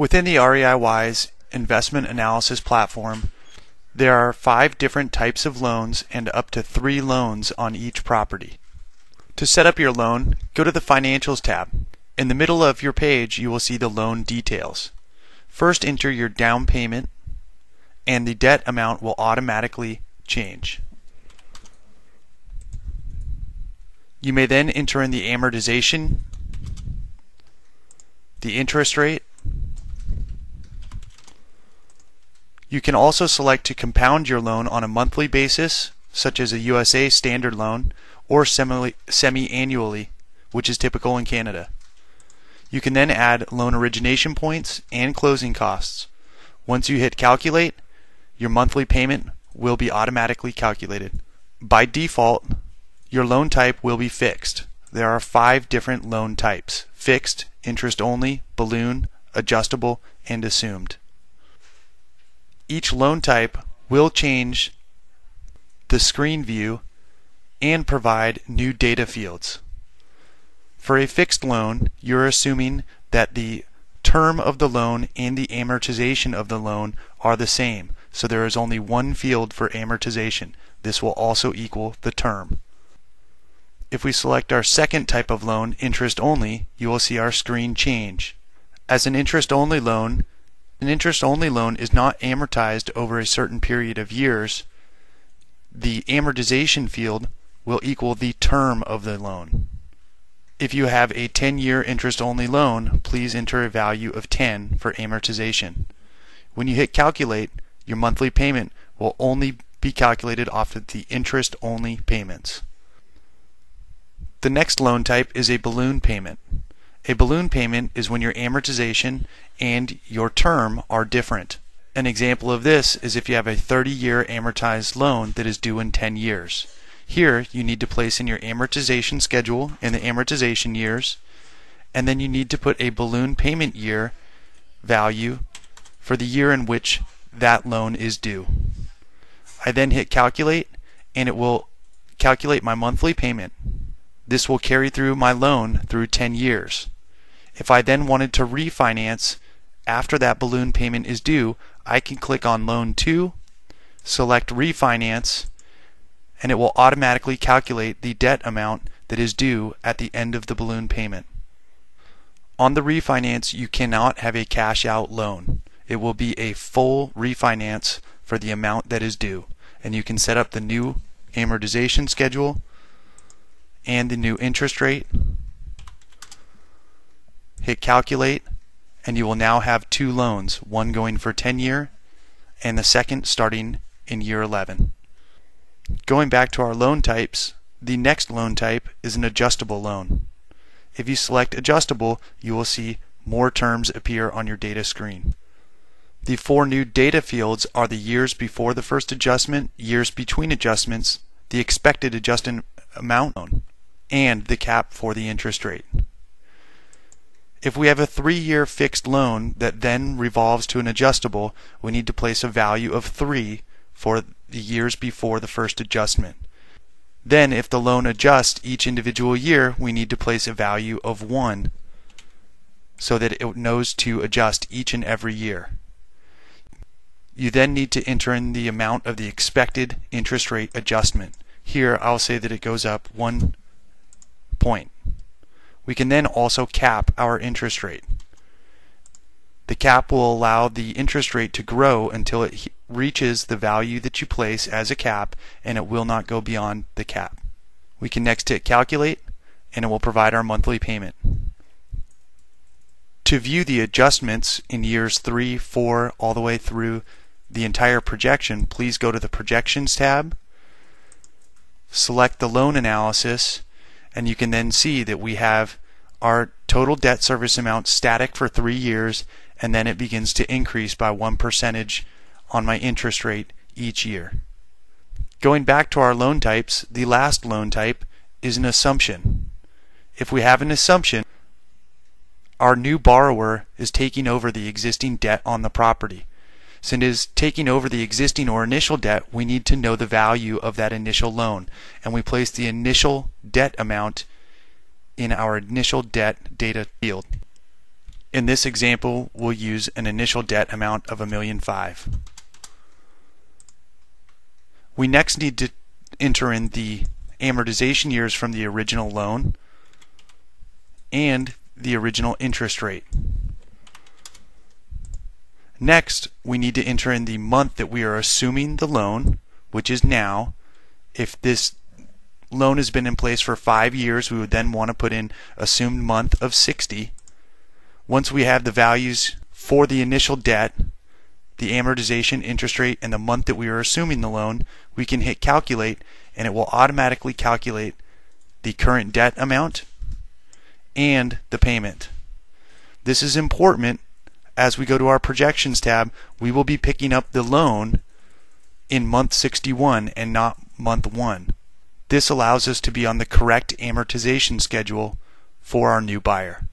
Within the REI-Wise investment analysis platform, there are 5 different types of loans and up to 3 loans on each property. To set up your loan, go to the Financials tab. In the middle of your page, you will see the loan details. First, enter your down payment, and the debt amount will automatically change. You may then enter in the amortization, the interest rate. You can also select to compound your loan on a monthly basis, such as a USA standard loan, or semi-annually, which is typical in Canada. You can then add loan origination points and closing costs. Once you hit calculate, your monthly payment will be automatically calculated. By default, your loan type will be fixed. There are 5 different loan types: fixed, interest only, balloon, adjustable, and assumed. Each loan type will change the screen view and provide new data fields. For a fixed loan, you're assuming that the term of the loan and the amortization of the loan are the same, so there is only one field for amortization. This will also equal the term. If we select our second type of loan, interest only, you will see our screen change. As an interest only loan is not amortized over a certain period of years. The amortization field will equal the term of the loan. If you have a 10-year interest-only loan, please enter a value of 10 for amortization. When you hit calculate, your monthly payment will only be calculated off of the interest-only payments. The next loan type is a balloon payment. A balloon payment is when your amortization and your term are different. An example of this is if you have a 30-year amortized loan that is due in 10 years. Here you need to place in your amortization schedule in the amortization years, and then you need to put a balloon payment year value for the year in which that loan is due. I then hit calculate, and it will calculate my monthly payment. This will carry through my loan through 10 years. If I then wanted to refinance after that balloon payment is due, I can click on Loan 2, select Refinance, and it will automatically calculate the debt amount that is due at the end of the balloon payment. On the refinance, you cannot have a cash out loan. It will be a full refinance for the amount that is due, and you can set up the new amortization schedule and the new interest rate. Hit calculate, and you will now have 2 loans, one going for 10-year and the second starting in year 11. Going back to our loan types, the next loan type is an adjustable loan. If you select adjustable, you will see more terms appear on your data screen. The 4 new data fields are the years before the first adjustment, years between adjustments, the expected adjusted amount, and the cap for the interest rate. If we have a 3-year fixed loan that then revolves to an adjustable, we need to place a value of 3 for the years before the first adjustment. Then if the loan adjusts each individual year, we need to place a value of 1 so that it knows to adjust each and every year. You then need to enter in the amount of the expected interest rate adjustment. Here I'll say that it goes up 1 point. We can then also cap our interest rate. The cap will allow the interest rate to grow until it reaches the value that you place as a cap, and it will not go beyond the cap. We can next hit calculate, and it will provide our monthly payment. To view the adjustments in years 3, 4, all the way through the entire projection, please go to the Projections tab, select the loan analysis, and you can then see that we have our total debt service amount static for 3 years, and then it begins to increase by 1% on my interest rate each year. Going back to our loan types, the last loan type is an assumption. If we have an assumption, our new borrower is taking over the existing debt on the property. Since it is taking over the existing or initial debt, we need to know the value of that initial loan, and we place the initial debt amount in our initial debt data field. In this example, we'll use an initial debt amount of $1.5 million. We next need to enter in the amortization years from the original loan and the original interest rate. Next, we need to enter in the month that we are assuming the loan, which is now. If this loan has been in place for 5 years, we would then want to put in assumed month of 60. Once we have the values for the initial debt, the amortization, interest rate, and the month that we are assuming the loan, we can hit calculate, and it will automatically calculate the current debt amount and the payment. This is important. As we go to our projections tab, we will be picking up the loan in month 61 and not month 1. This allows us to be on the correct amortization schedule for our new buyer.